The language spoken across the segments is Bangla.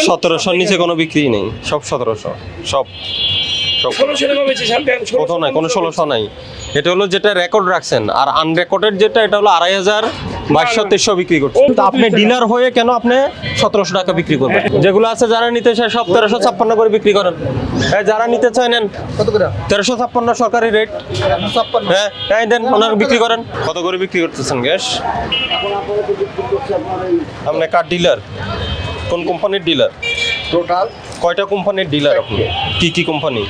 1700 নিচে কোনো বিক্রি নেই, সব 1700, সব 1600 টাকা বেচে শান্তি কোথাও নাই, কোনো 1600 নাই। এটা হলো যেটা রেকর্ড রাখছেন, আর আনরেকর্ডেড যেটা এটা হলো 2500, 2200 বিক্রি করছেন। তো আপনি ডিলার হয়ে কেন আপনি 1700 টাকা বিক্রি করবেন? যেগুলো আছে যারা নিতে চায় সব 1356 করে বিক্রি করেন। যারা নিতে চায় নেন। কত করে? 1356 সরকারি রেট। 56। হ্যাঁ, এই দেন ওনার বিক্রি করেন। কত করে বিক্রি করতেছেন গ্যাস? আপনি কার ডিলার? কোন কোম্পানির ডিলার? টোটাল কয়টা কোম্পানির ডিলার আপনি? কি কি কোম্পানি?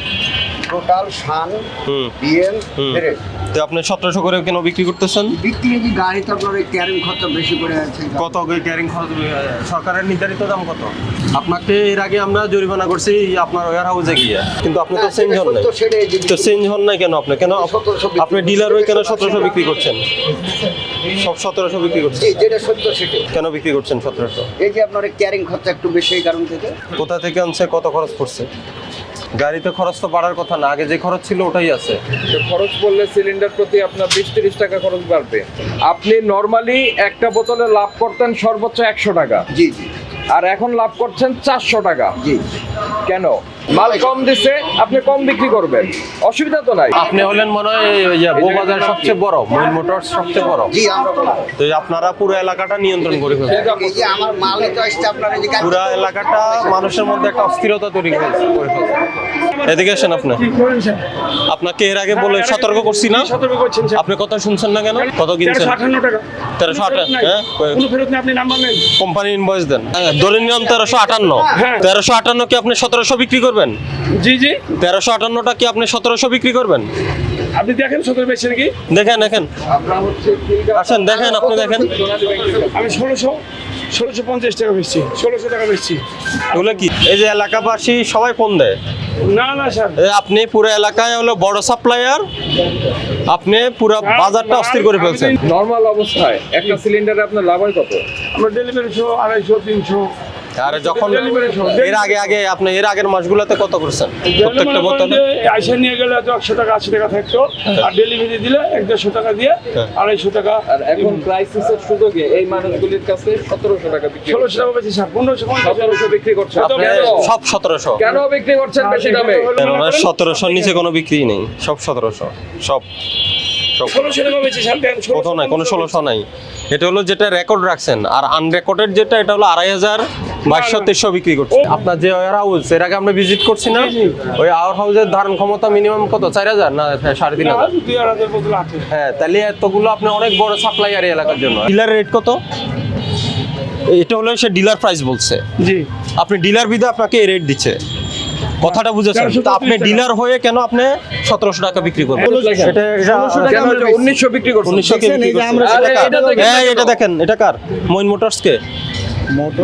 টোটাল শান, হুম বিএল, হুম। ফেরেট। তো আপনি 1700 করে কেন বিক্রি করতেছেন? বিক্রি কি গাড়ি তারপরে ক্যারিং খরচা বেশি করে আছে। কত ক্যারিং খরচ? সরকারের নির্ধারিত দাম কত? আপনাকে এর আগে আমরা জরিমানা করছি আপনার ওয়্যার হাউসে গিয়ে, কিন্তু আপনি তো চেঞ্জ হন নাই। তো চেঞ্জ হন নাই কেন আপনি? কেন আপনি ডিলার হয়ে কেন 1700 বিক্রি করছেন? সব 1700 বিক্রি করছেন। যেটা সত্য সেটাই। কেন বিক্রি করছেন 1700? এই যে আপনার ক্যারিং খরচা একটু বেশি এই কারণ থেকে। কোথা থেকে আনছে? কত খরচ পড়ছে? গাড়িতে খরচ তো বাড়ার কথা না, আগে যে খরচ ছিল ওটাই আছে। তো খরচ বললে সিলিন্ডার প্রতি আপনার 20-30 টাকা খরচ বাড়বে। আপনি নরমালি একটা বোতলে লাভ করতেন সর্বোচ্চ 100 টাকা, জি জি আর এখন লাভ করছেন 400 টাকা। জি। কেন? মাল কম দিছে, আপনি কম বিক্রি করবেন, অসুবিধা তো নাই। আপনি হলেন মনে হয় বউবাজার সবচেয়ে বড়, মইন মোটরস সবচেয়ে বড়। জি আমরা বলবো। তো আপনারা পুরো এলাকাটা নিয়ন্ত্রণ করে ফেলছেন। এই যে আমার মালে তো আসছে আপনার এই যে পুরো এলাকাটা মানুষের মধ্যে একটা অস্থিরতা তৈরি করে ফেলছেন। এদিকে আসেন আপনি। আপনাকে এর আগে বলে সতর্ক করছি না? সতর্ক করছেন স্যার। আপনি কথা শুনছেন না কেন? কত কিনছেন? 1358 টাকা। 1358, হ্যাঁ? কোনো ফেরত নেই, আপনি নাম্বার নেন। কোম্পানি ইনভয়েস দেন। ধরে নিলাম 1358। হ্যাঁ। 1358 কি আপনি 1700 বিক্রি করবেন? জি জি, 1358টা কি আপনি 1700 বিক্রি করবেন? আপনি দেখেন 17 বেচছেন নাকি? দেখেন দেখেন, আসেন দেখেন, আপনি দেখেন। আমি 1650 টাকা বেচছি, 1600 টাকা বেচছি। এগুলো কি? এই যে এলাকাবাসী সবাই ফোন দেয়। না না স্যার, আপনি পুরো এলাকায় হলো বড় সাপ্লায়ার, আপনি পুরো বাজারটা অস্থির করে ফেলছেন। নরমাল অবস্থায় একটা সিলিন্ডারে আপনার লাভ হয় কত? আমরা ডেলিভারি 250, 300। আর যখন এর আগে আপনি এর আগের মাসগুলোতে কত করছেন প্রত্যেকটা বোতলে? আইসা নিয়ে গেলে 100 টাকা 80 টাকা থাকতো, আর ডেলিভারি দিলে 150 টাকা দিয়ে 250 টাকা। আর এখন ক্রাইসিসের সুযোগে এই মানুষগুলির কাছে 1700 টাকা বিক্রি 1600 টাকা বেশি স্যার, 1550 বিক্রি করছে। আপনি সব 1700? কেন বিক্রি করছেন বেশি দামে? 1700 নিচে কোনো বিক্রি নেই, সব 1700, সব 1600 টাকা বেচে শান্তি কোথাও নাই, কোনো 1600 নাই। এটা হলো যেটা রেকর্ড রাখছেন, আর আনরেকর্ডেড যেটা এটা হলো 2500, 2200 বিক্রি করছে। আপনার যে ওয়্যার হাউস এর আগে আমরা ভিজিট করছি না, ওই ওয়্যার হাউসের ধারণ ক্ষমতা মিনিমাম কত? 4000 না 3500? 2000 বোতল আছে। হ্যাঁ, তাহলে এতগুলো আপনি অনেক বড় সাপ্লাইয়ার এলাকার জন্য। ডিলার রেট কত? এটা হলো সে ডিলার প্রাইস বলছে। জি, আপনি ডিলার বিধে আপনাকে এই রেট দিচ্ছে, কথাটা বুঝেছেন? তো আপনি ডিলার হয়ে কেন আপনি 1700 টাকা বিক্রি করবেন? এটা 1900 বিক্রি করছেন। 1900 কে বিক্রি করছেন? আরে এটা দেখেন না এই কেন? এটা দেখেন, এটা কার? মইন মোটরস কে?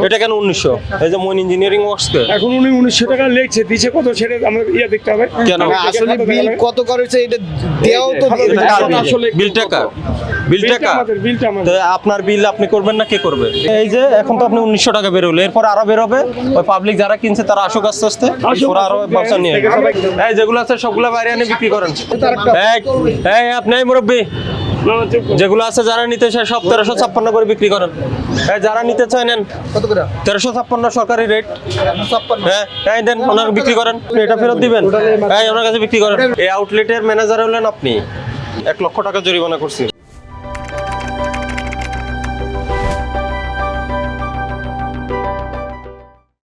এটা কেন 1900? এই যে মইন ইঞ্জিনিয়ারিং ওয়ার্কস কে? এখন উনি 1900 টাকা লেখছে, দিছে কত সেটা আমাদের দেখতে হবে। কেন? আসলে বিল কত করেছে এটা দেওয়াও তো এটা কার bill? আসলে বিলটা কার? বিলটা কার? বিলটা আমাদের। তো আপনার বিল আপনি করবেন না কে করবে? এই যে এখন তো আপনি 1900 টাকা বের হলো, এরপর আরো বের হবে। ওই পাবলিক যারা কিনছে তারা আসুক আস্তে আস্তে, ওরা আরো ব্যবসা নিয়ে এই যেগুলো আছে সবগুলো বাইরে এনে বিক্রি করেন। এই আপনি মুরব্বী, যেগুলো আছে যারা নিতে চায় সব 1356 করে বিক্রি করেন। যারা নিতে চায় নেন। কত করে? 1356 সরকারি রেট। 56। হ্যাঁ, এই দেন ওনার বিক্রি করেন, এটা ফেরত দিবেন। ওনার কাছে বিক্রি করেন। এই আউটলেটের ম্যানেজার হলেন আপনি, 1 লক্ষ টাকা জরিমানা করছি।